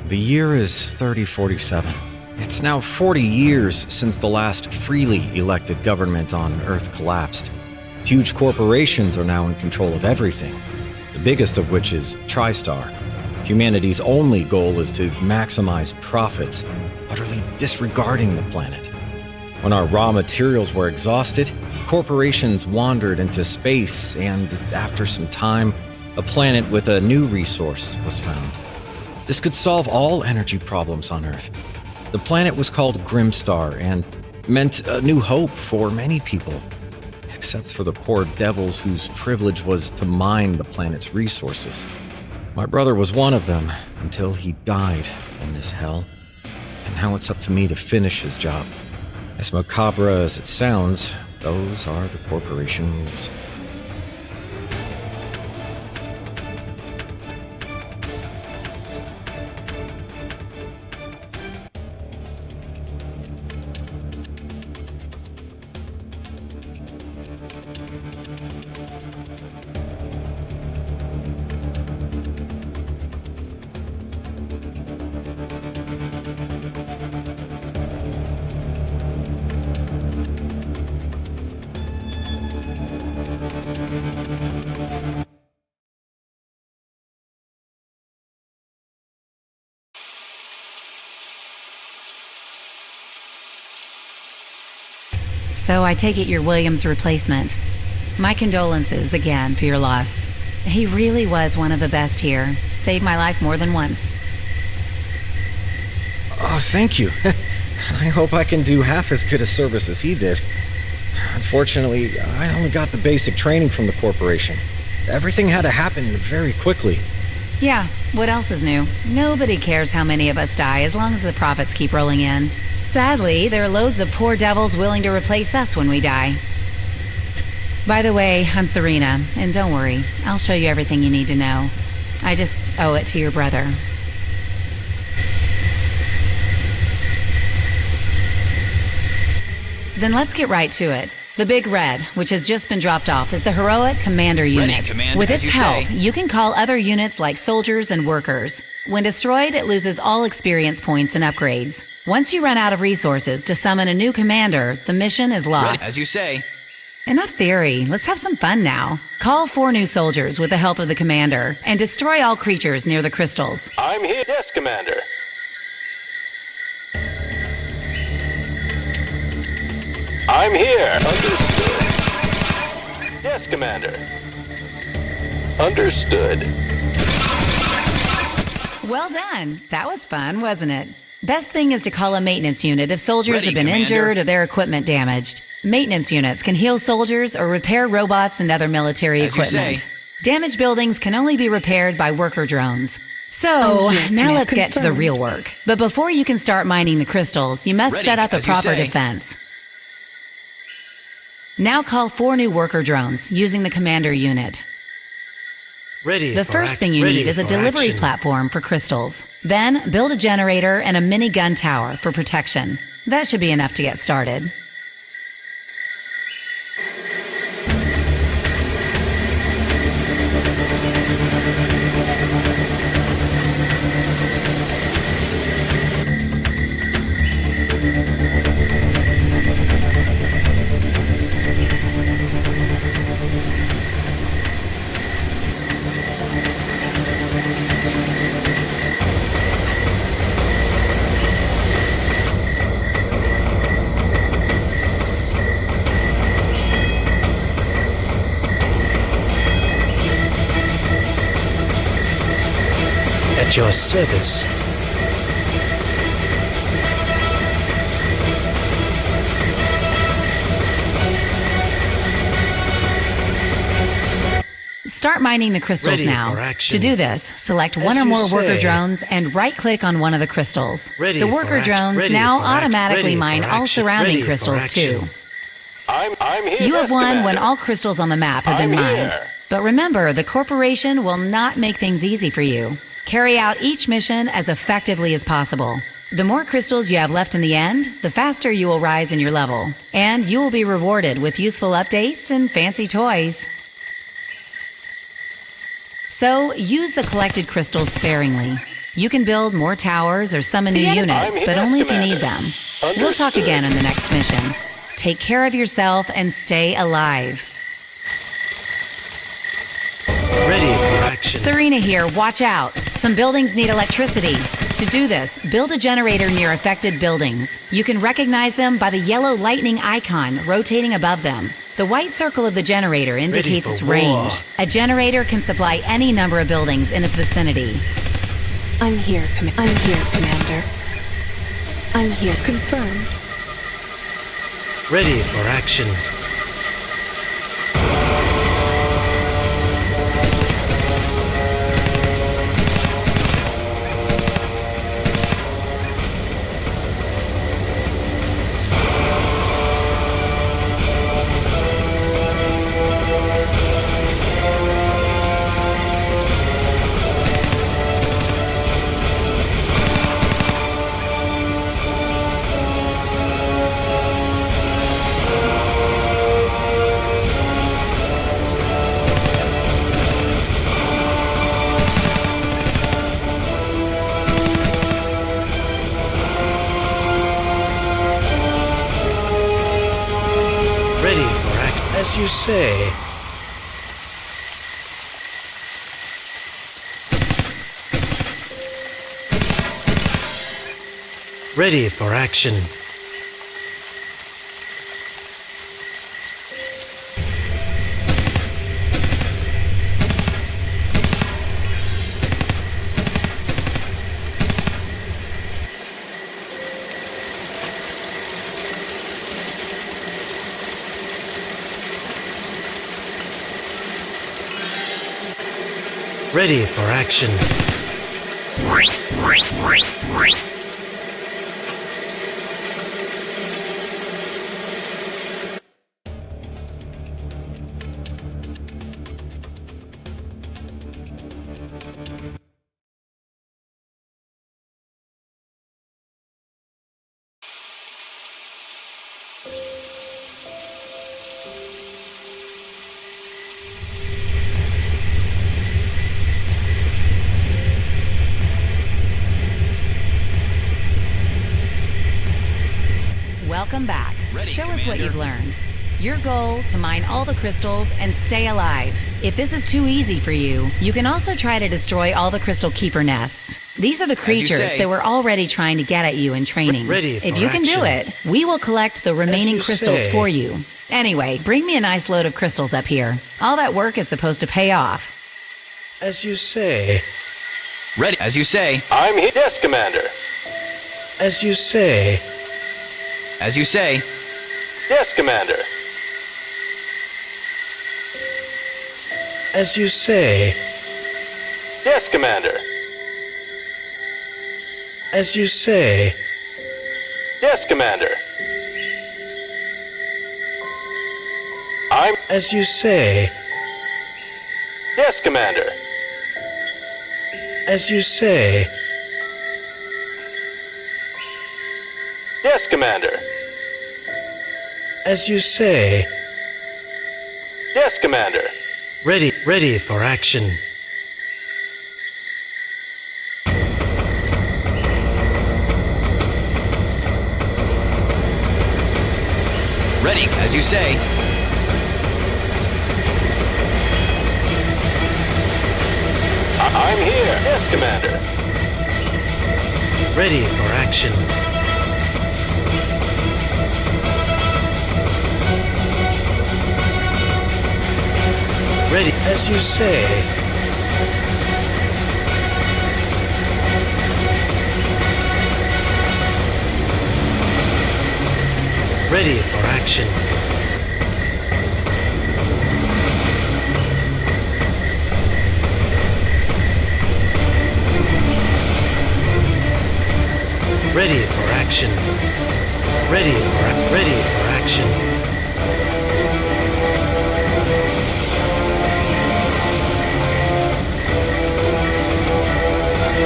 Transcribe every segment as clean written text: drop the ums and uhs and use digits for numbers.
The year is 3047. It's now 40 years since the last freely elected government on Earth collapsed. Huge corporations are now in control of everything, the biggest of which is TriStar. Humanity's only goal is to maximize profits, utterly disregarding the planet. When our raw materials were exhausted, corporations wandered into space, and after some time, a planet with a new resource was found. This could solve all energy problems on Earth. The planet was called Grimstar and meant a new hope for many people, except for the poor devils whose privilege was to mine the planet's resources. My brother was one of them until he died in this hell, and now it's up to me to finish his job. As macabre as it sounds, those are the corporation rules. So I take it you're William's replacement. My condolences again for your loss. He really was one of the best here. Saved my life more than once. Oh, thank you. I hope I can do half as good a service as he did. Unfortunately, I only got the basic training from the corporation. Everything had to happen very quickly. Yeah, what else is new? Nobody cares how many of us die as long as the profits keep rolling in. Sadly, there are loads of poor devils willing to replace us when we die. By the way, I'm Serena, and don't worry, I'll show you everything you need to know. I just owe it to your brother. Then let's get right to it. The Big Red, which has just been dropped off, is the heroic commander unit. Commander, with its as you help, say. you can call other units like soldiers and workers. When destroyed, it loses all experience points and upgrades. Once you run out of resources to summon a new commander, the mission is lost. As you say. Enough theory. Let's have some fun now. Call 4 new soldiers with the help of the commander and destroy all creatures near the crystals. I'm here. Yes, Commander. I'm here. Understood. Yes, Commander. Understood. Well done. That was fun, wasn't it? Best thing is to call a maintenance unit if soldiers Ready, have been Commander. injured or their equipment damaged. Maintenance units can heal soldiers or repair robots and other military As you equipment. say. Damaged buildings can only be repaired by worker drones. So, now let's get to the real work. But before you can start mining the crystals, you must Ready, set up a as you proper say. defense. Now call 4 new worker drones using the commander unit. Ready The for first ac- thing you ready need is a for delivery action. platform for crystals. Then build a generator and a mini gun tower for protection. That should be enough to get started. At your service. Start mining the crystals Ready now. for action. To do this, select one As or you more worker say. drones and right-click on one of the crystals. Ready The for worker act- drones ready now for act- automatically ready mine for all action. surrounding Ready for crystals too. action. I'm here. You yes, have won when Commander. all crystals on the map have been I'm mined. here. But remember, the corporation will not make things easy for you. Carry out each mission as effectively as possible. The more crystals you have left in the end, the faster you will rise in your level. And you will be rewarded with useful updates and fancy toys. So use the collected crystals sparingly. You can build more towers or summon new units, but only if you need them. We'll talk again in the next mission. Take care of yourself and stay alive. Ready for action. Serena here, watch out. Some buildings need electricity. To do this, build a generator near affected buildings. You can recognize them by the yellow lightning icon rotating above them. The white circle of the generator indicates its range. A generator can supply any number of buildings in its vicinity. I'm here, Commander. I'm here. Confirmed. Ready for action. As you say. Ready for action. Ready for action. Welcome back. Show us what you've learned. Your goal, to mine all the crystals and stay alive. If this is too easy for you, you can also try to destroy all the crystal keeper nests. These are the creatures that were already trying to get at you in training. If you can do it, we will collect the remaining crystals for you. Anyway, bring me a nice load of crystals up here. All that work is supposed to pay off. As you say. Ready, as you say. I'm here. Yes, Commander. As you say. As you say. Yes, Commander. As you say. Yes, Commander. As you say. Yes, Commander. I'm... As you say. Yes, Commander. As you say. Yes, Commander. As you say. Yes, Commander. Ready for action. Ready, as you say. I'm here. Yes, Commander. Ready for action. Ready, as you say. Ready for action. Ready for action. Ready for action.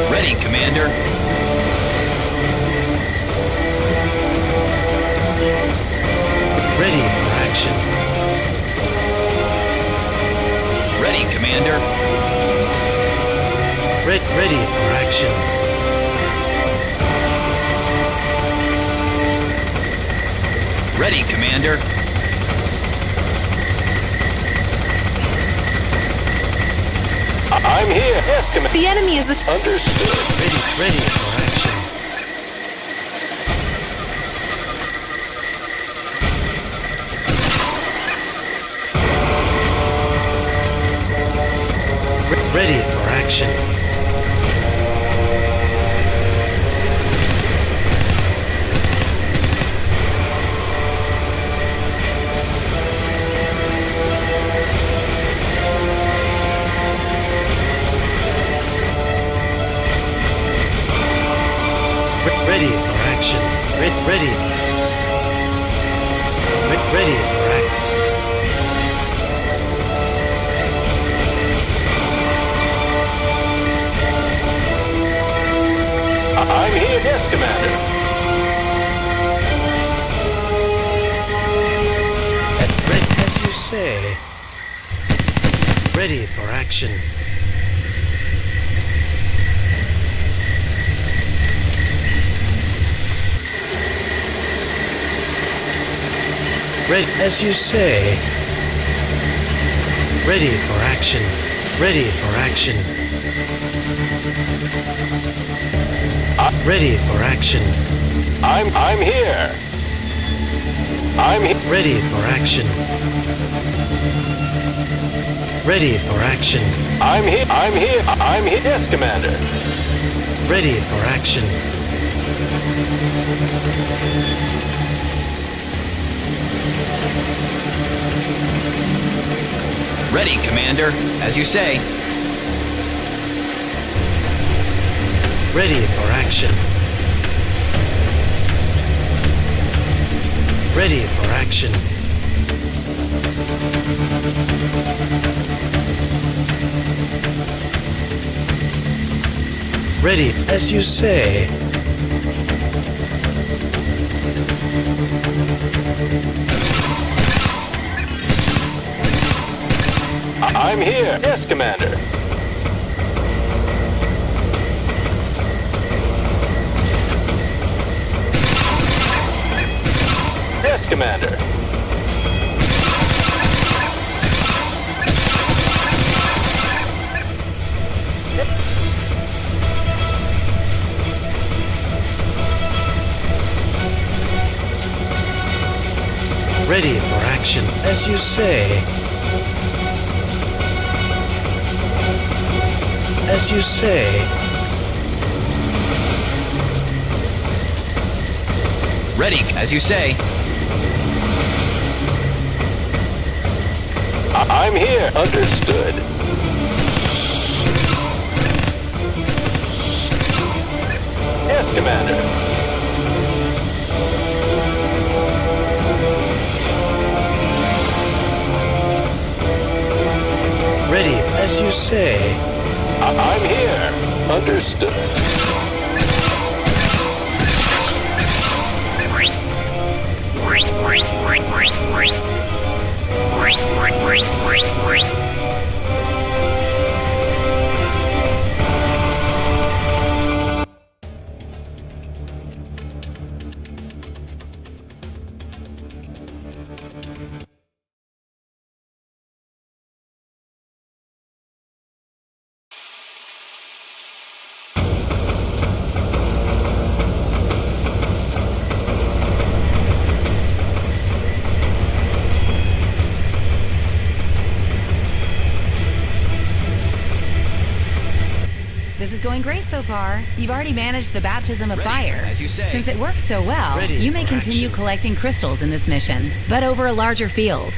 Ready, Commander. Ready for action. Ready, Commander. Ready for action. Ready, Commander. I'm here. Yes, Commander. The enemy is Understood. Ready for action. Ready for action. Ready for action. Ready. Ready for action. I'm here. Yes, Commander. As you say. Ready for action. As you say. Ready for action. Ready for action. Ready for action. I'm here. I'm here. Ready for action. Ready for action. I'm here. I'm here. I'm here. Yes, Commander. Ready for action. Ready, Commander. As you say. Ready for action. Ready for action. Ready, as you say. I'm here. Yes, Commander. Yes, Commander. Ready for action, as you say. As you say. Ready, as you say. I'm here. Understood. Yes, Commander. Ready, as you say. I'm here. Understood. This is going great so far. You've already managed the baptism of Ready, fire. as you say. Since it works so well, Ready you may for continue action. collecting crystals in this mission, but over a larger field.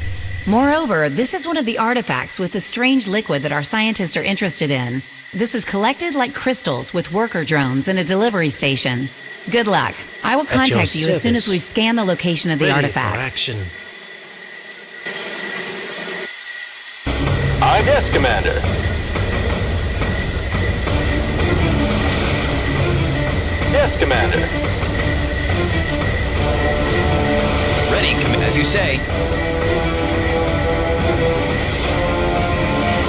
Moreover, this is one of the artifacts with the strange liquid that our scientists are interested in. This is collected like crystals with worker drones in a delivery station. Good luck. I will At your contact you as soon as service. we've scanned the location of the Ready artifacts. for action. Yes, Commander. Yes, Commander. Ready, as you say.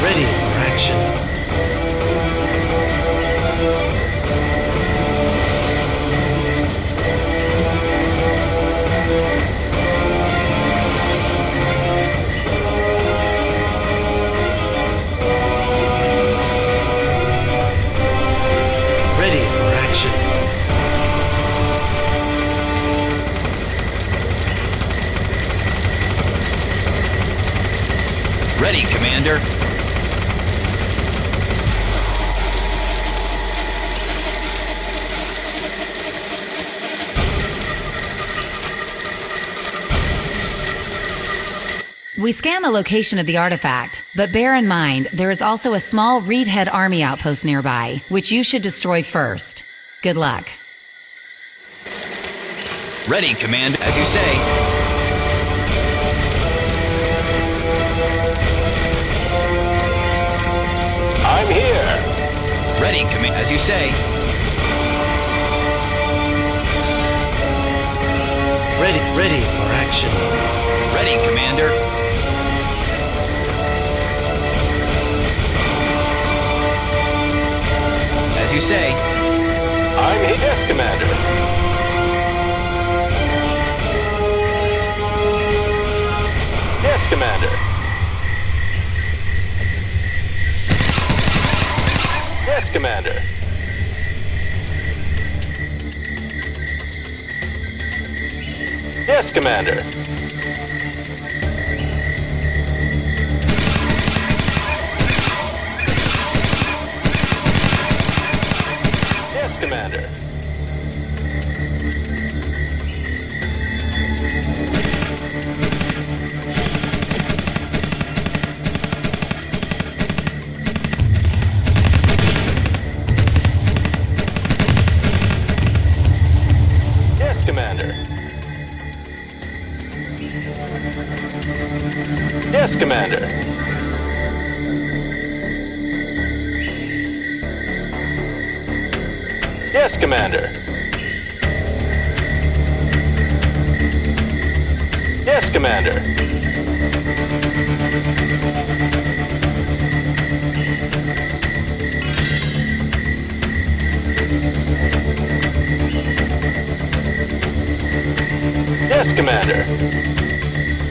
Ready for action. Ready, Commander. We scan the location of the artifact, but bear in mind there is also a small Reed Head Army outpost nearby, which you should destroy first. Good luck. Ready, Commander. As you say. I'm here. Ready, Commander. As you say. Ready for action. Ready, Commander. As you say. I'm here. Yes, Commander. Yes, Commander. Yes, Commander. Yes, Commander. Yes, Commander. Yes, Commander. Yes, Commander. Yes, Commander. Yes, Commander. Yes, Commander.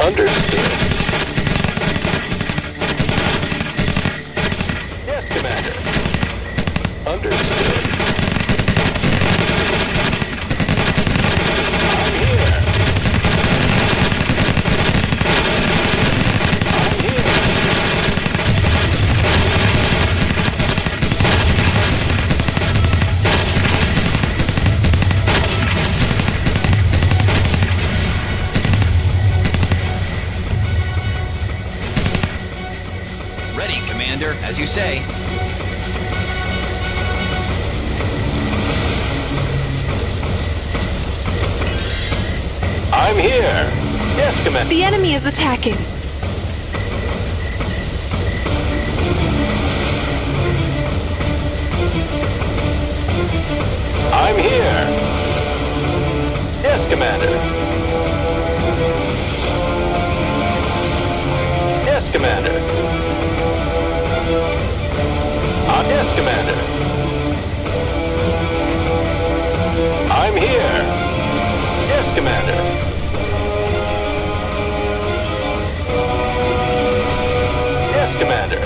Understood. Yes, Commander. Understood. I'm here. I'm here. Ready, Commander. As you say. I'm here. Yes, Commander. The enemy is attacking. I'm here. Yes, Commander. Yes, Commander. Yes, Commander. I'm here. Yes, Commander. Yes, Commander.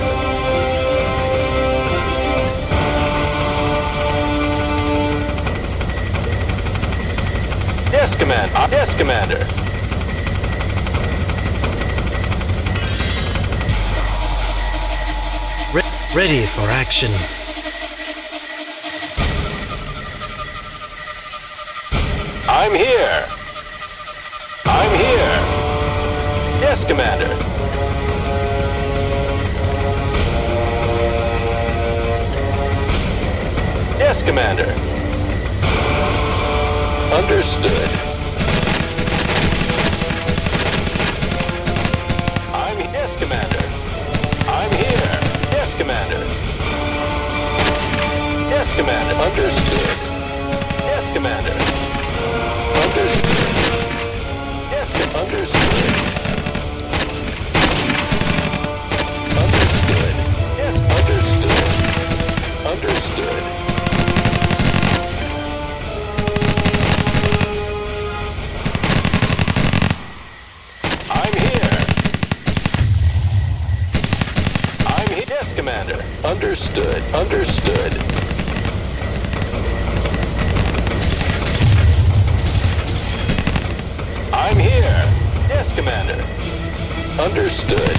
Yes, Commander. Yes, Commander. Ready for action. I'm here. I'm here. Yes, Commander. Yes, Commander. Understood. Yes, Commander. I'm here. Yes, Commander. Yes, Commander. Understood. Yes, Commander. Understood. Yes, understood. Understood. Yes, understood. Understood. I'm here. I'm here. Yes, Commander. Understood. Understood. I'm here. Yes, Commander. Understood.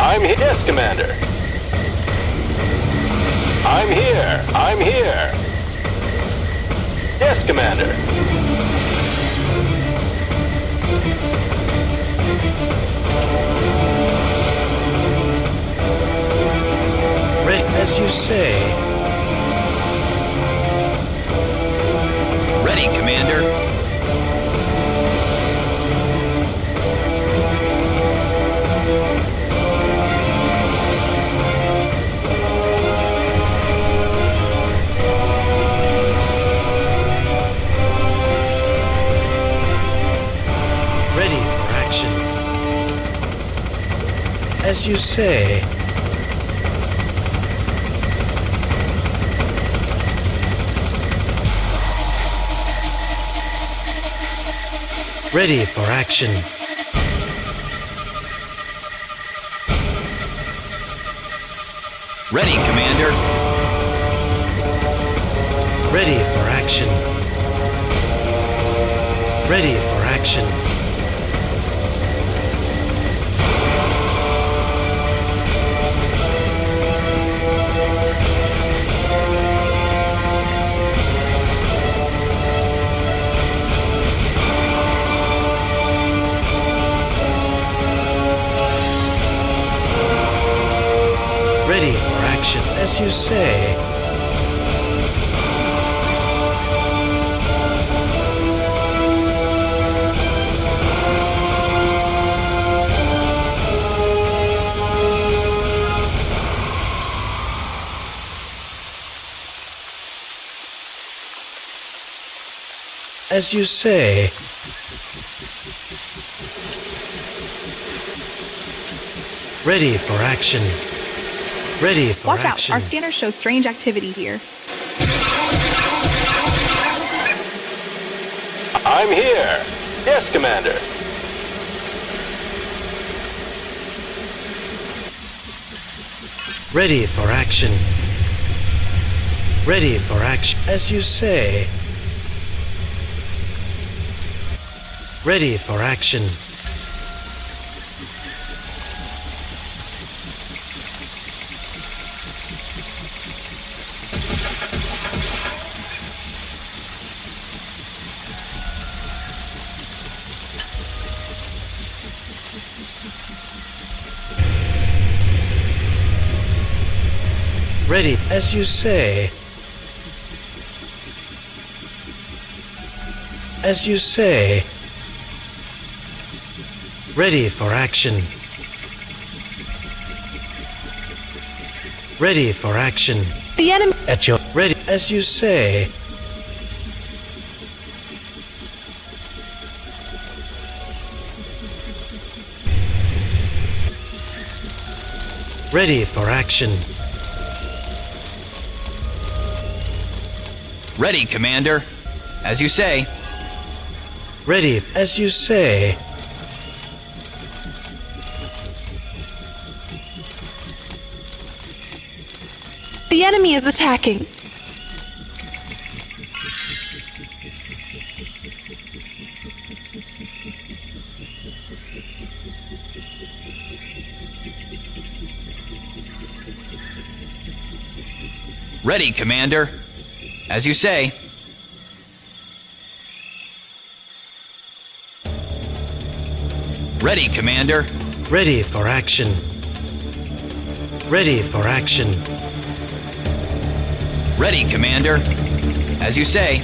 I'm here. Yes, Commander. I'm here. I'm here. Yes, Commander. Ready as you say. Ready, Commander. Ready for action. As you say. Ready for action. Ready, Commander. Ready for action. Ready for action. Ready for action, as you say. As you say. Ready for action. Ready for Watch action. out, our scanners show strange activity here. I'm here. Yes, Commander. Ready for action. Ready for action, as you say. Ready for action. Ready, as you say. As you say. Ready for action. Ready for action. The enemy. At your ready, as you say. Ready for action. Ready, Commander. As you say. Ready, as you say. The enemy is attacking. Ready, Commander. As you say. Ready, Commander. Ready for action. Ready for action. Ready, Commander. As you say.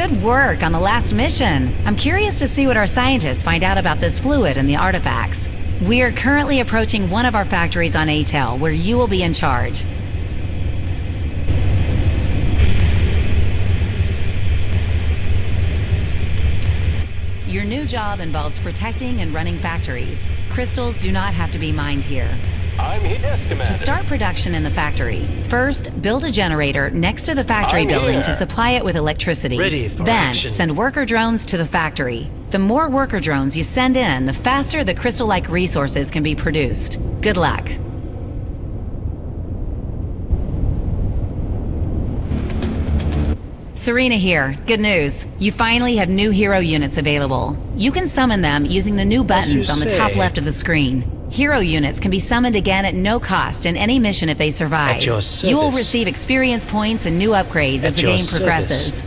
Good work on the last mission. I'm curious to see what our scientists find out about this fluid and the artifacts. We are currently approaching one of our factories on 𝐂𝐑𝐘𝐒, where you will be in charge. Your new job involves protecting and running factories. Crystals do not have to be mined here. I'm here. Yes, Commander. To start production in the factory, first build a generator next to the factory I'm building here. to supply it with electricity. Ready for then action. send worker drones to the factory. The more worker drones you send in, the faster the crystal-like resources can be produced. Good luck. Serena here. Good news. You finally have new hero units available. You can summon them using the new buttons on the top say. left of the screen. Hero units can be summoned again at no cost in any mission if they survive. At your You will service. receive experience points and new upgrades as At the your game progresses.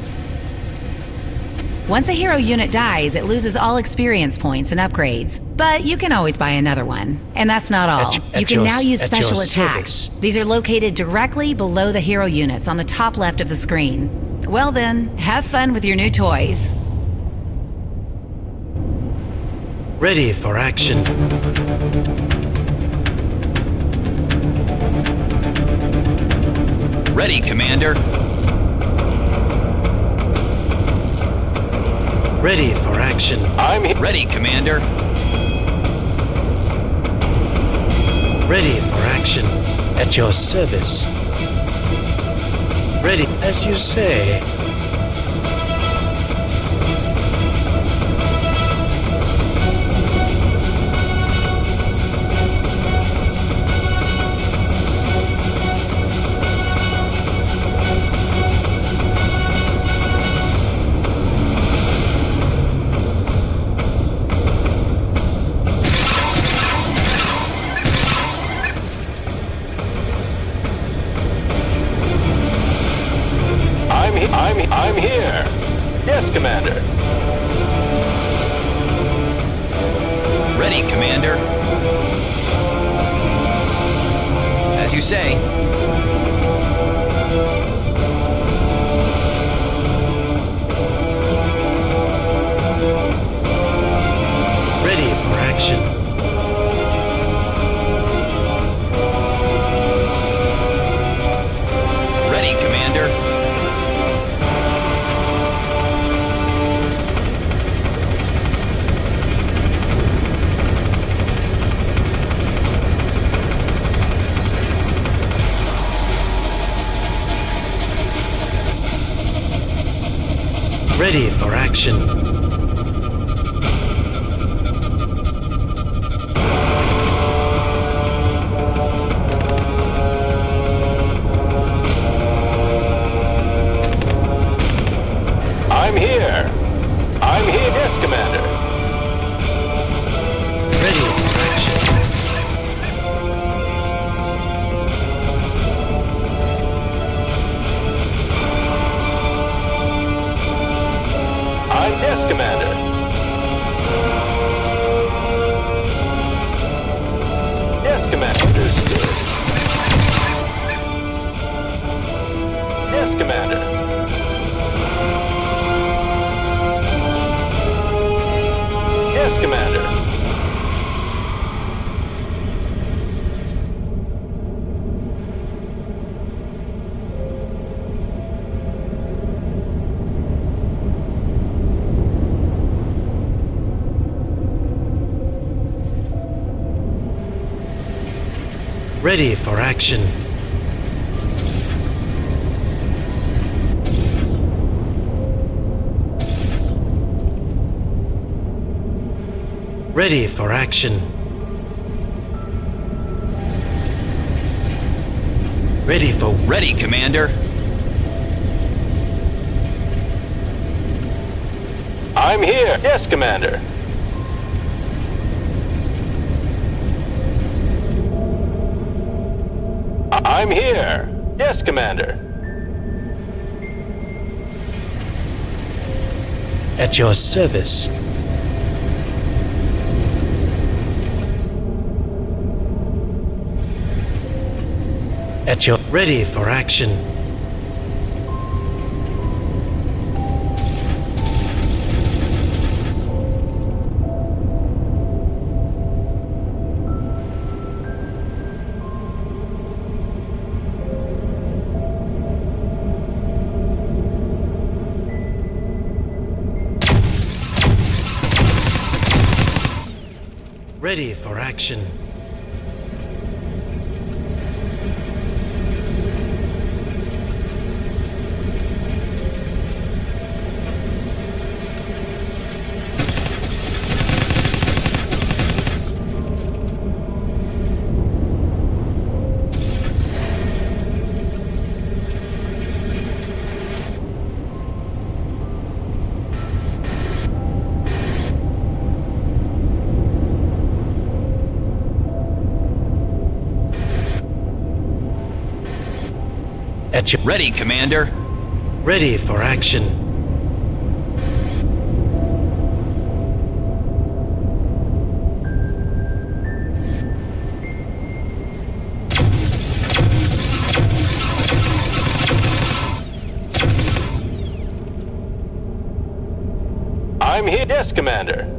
Once a hero unit dies, it loses all experience points and upgrades. But you can always buy another one. And that's not all. At You can your- now use at your special attacks. service. These are located directly below the hero units on the top left of the screen. Well then, have fun with your new toys. Ready for action. Ready, Commander. Ready for action. I'm here. Ready, Commander. Ready for action. At your service. Ready as you say. I'm here. Yes, Commander. Ready, Commander. As you say. Ready for action. Ready, Commander. Ready for action. I'm here. I'm here. Yes, Commander. Ready for action. Yes, Commander. Yes, Commander. Understood. Yes, Commander. Yes, Commander. Ready for action. Ready for action. Ready for Ready, Commander. I'm here. Yes, Commander. I'm here. Yes, Commander. at your service. At your ready for action. Ready for action. At your Ready, Commander. ready for action. I'm here. Yes, Commander.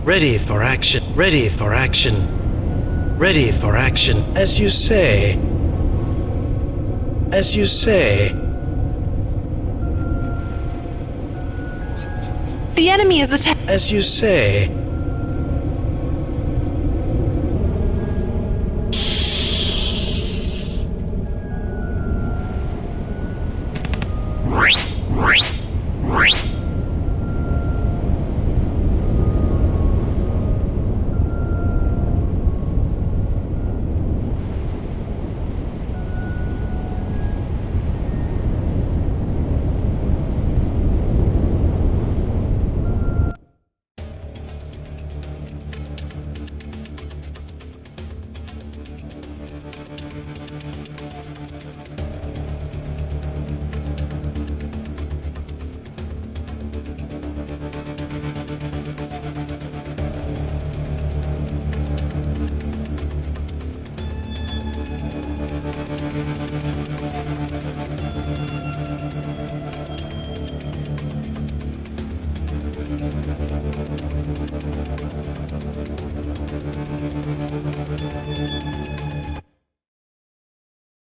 Ready for action. Ready for action. Ready for action. As you say. As you say. The enemy is attacking. As you say.